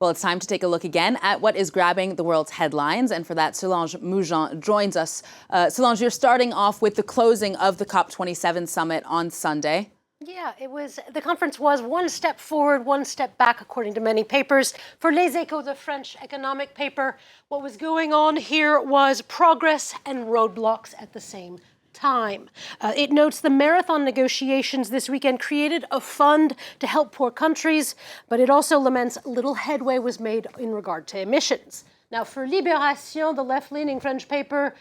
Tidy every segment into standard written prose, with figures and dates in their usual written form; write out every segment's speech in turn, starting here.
Well, it's time to take a look again at what is grabbing the world's headlines. And for that, Solange Moujon joins us. Solange, you're starting off with the closing of the COP27 summit on Sunday. Yeah, the conference was one step forward, one step back, according to many papers. For Les Echos, the French economic paper, what was going on here was progress and roadblocks at the same time. It notes the marathon negotiations this weekend created a fund to help poor countries, but it also laments little headway was made in regard to emissions. Now, for Libération, the left-leaning French paper,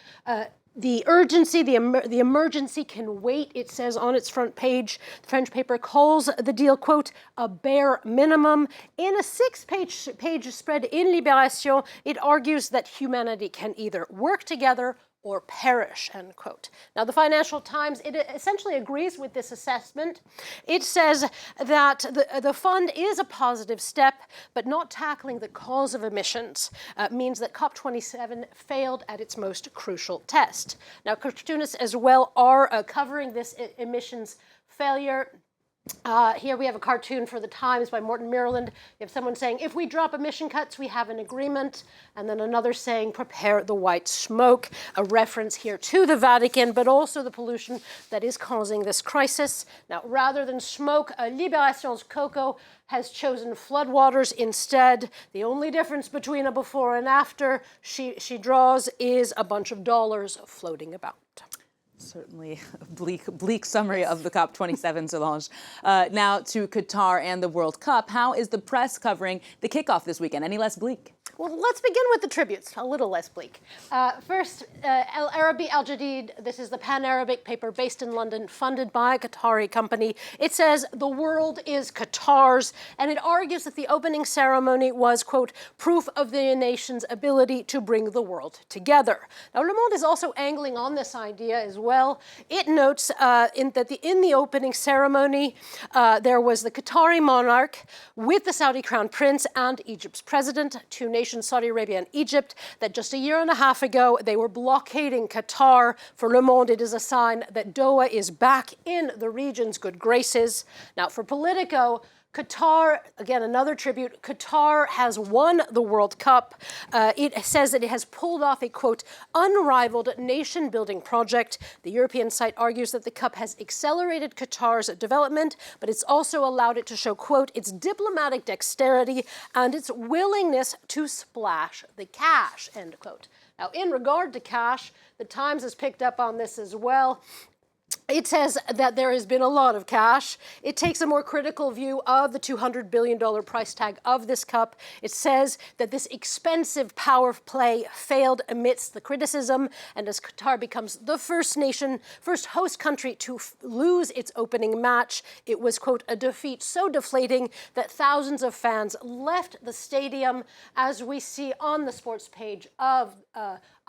the urgency, the emergency can wait, it says on its front page. The French paper calls the deal, quote, a bare minimum. In a six-page spread in Libération, it argues that humanity can either work together or perish, end quote. Now, the Financial Times, it essentially agrees with this assessment. It says that the fund is a positive step, but not tackling the cause of emissions means that COP27 failed at its most crucial test. Now, cartoonists as well are covering this emissions failure. Here we have a cartoon for the Times by Morton Maryland. You have someone saying, if we drop emission cuts, we have an agreement. And then another saying, prepare the white smoke. A reference here to the Vatican, but also the pollution that is causing this crisis. Now, rather than smoke, Libération's Coco has chosen floodwaters instead. The only difference between a before and after she draws is a bunch of dollars floating about. Certainly a bleak summary of the COP27, Solange. Now to Qatar and the World Cup. How is the press covering the kickoff this weekend? Any less bleak? Well, let's begin with the tributes, a little less bleak. First, El Arabi Al Jadid, this is the pan-Arabic paper based in London, funded by a Qatari company. It says, the world is Qatar's, and it argues that the opening ceremony was, quote, proof of the nation's ability to bring the world together. Now, Le Monde is also angling on this idea as well. It notes in the opening ceremony, there was the Qatari monarch with the Saudi crown prince and Egypt's president, two nations, Saudi Arabia and Egypt, that just a year and a half ago, they were blockading Qatar. For Le Monde, it is a sign that Doha is back in the region's good graces. Now, for Politico, Qatar, again, another tribute, Qatar has won the World Cup. It says that it has pulled off a, quote, unrivaled nation-building project. The European site argues that the Cup has accelerated Qatar's development, but it's also allowed it to show, quote, its diplomatic dexterity and its willingness to splash the cash, end quote. Now, in regard to cash, the Times has picked up on this as well. It says that there has been a lot of cash. It takes a more critical view of the $200 billion price tag of this cup. It says that this expensive power play failed amidst the criticism, and as Qatar becomes the first host country to lose its opening match, it was, quote, a defeat so deflating that thousands of fans left the stadium, as we see on the sports page of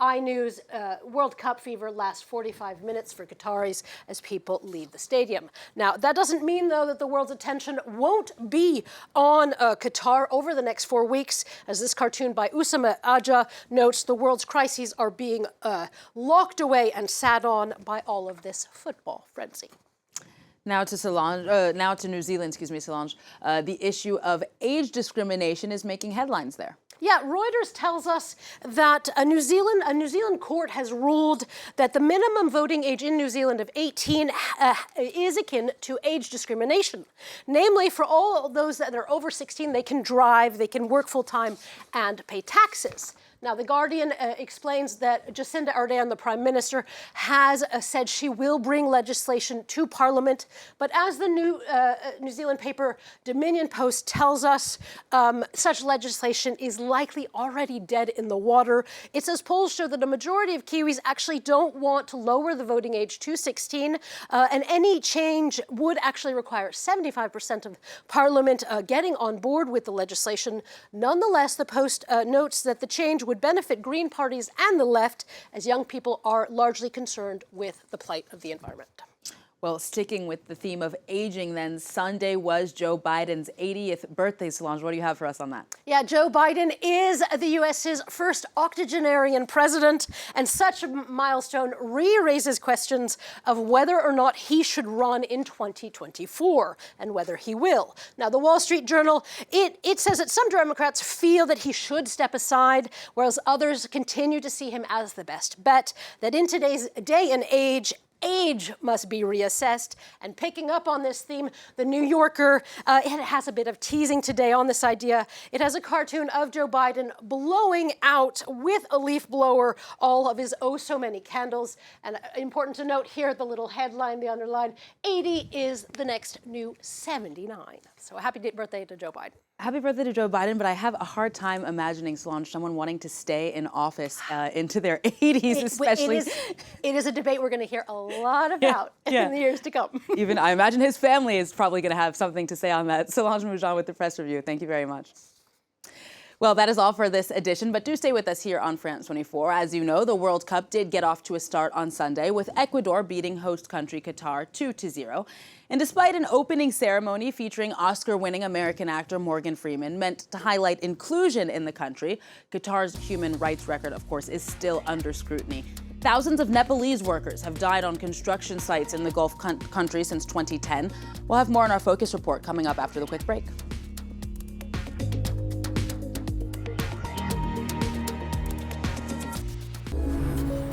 iNews. World Cup fever lasts 45 minutes for Qataris as people leave the stadium. Now, that doesn't mean, though, that the world's attention won't be on Qatar over the next 4 weeks. As this cartoon by Usama Aja notes, the world's crises are being locked away and sat on by all of this football frenzy. Now to New Zealand, Solange. The issue of age discrimination is making headlines there. Yeah, Reuters tells us that a New Zealand court has ruled that the minimum voting age in New Zealand of 18 is akin to age discrimination. Namely, for all those that are over 16, they can drive, they can work full-time, and pay taxes. Now, The Guardian explains that Jacinda Ardern, the Prime Minister, has said she will bring legislation to Parliament. But as the New Zealand paper Dominion Post tells us, such legislation is likely already dead in the water. It says polls show that a majority of Kiwis actually don't want to lower the voting age to 16, and any change would actually require 75% of Parliament getting on board with the legislation. Nonetheless, the Post notes that the change would benefit Green parties and the left, as young people are largely concerned with the plight of the environment. Well, sticking with the theme of aging then, Sunday was Joe Biden's 80th birthday. Solange, what do you have for us on that? Yeah, Joe Biden is the U.S.'s first octogenarian president, and such a milestone re-raises questions of whether or not he should run in 2024 and whether he will. Now, the Wall Street Journal, it says that some Democrats feel that he should step aside, whereas others continue to see him as the best bet, that in today's day and age must be reassessed. And picking up on this theme, the New Yorker, it has a bit of teasing today on this idea. It has a cartoon of Joe Biden blowing out with a leaf blower all of his oh so many candles. And important to note here, the little headline, the underline, 80 is the next new 79. So happy birthday to Joe Biden. Happy birthday to Joe Biden, but I have a hard time imagining, Solange, someone wanting to stay in office into their 80s, especially. It is a debate we're going to hear a lot about in the years to come. Even I imagine his family is probably going to have something to say on that. Solange Moujon with the press review. Thank you very much. Well, that is all for this edition, but do stay with us here on France 24. As you know, the World Cup did get off to a start on Sunday, with Ecuador beating host country Qatar 2-0. And despite an opening ceremony featuring Oscar-winning American actor Morgan Freeman meant to highlight inclusion in the country, Qatar's human rights record, of course, is still under scrutiny. Thousands of Nepalese workers have died on construction sites in the Gulf country since 2010. We'll have more on our Focus Report coming up after the quick break.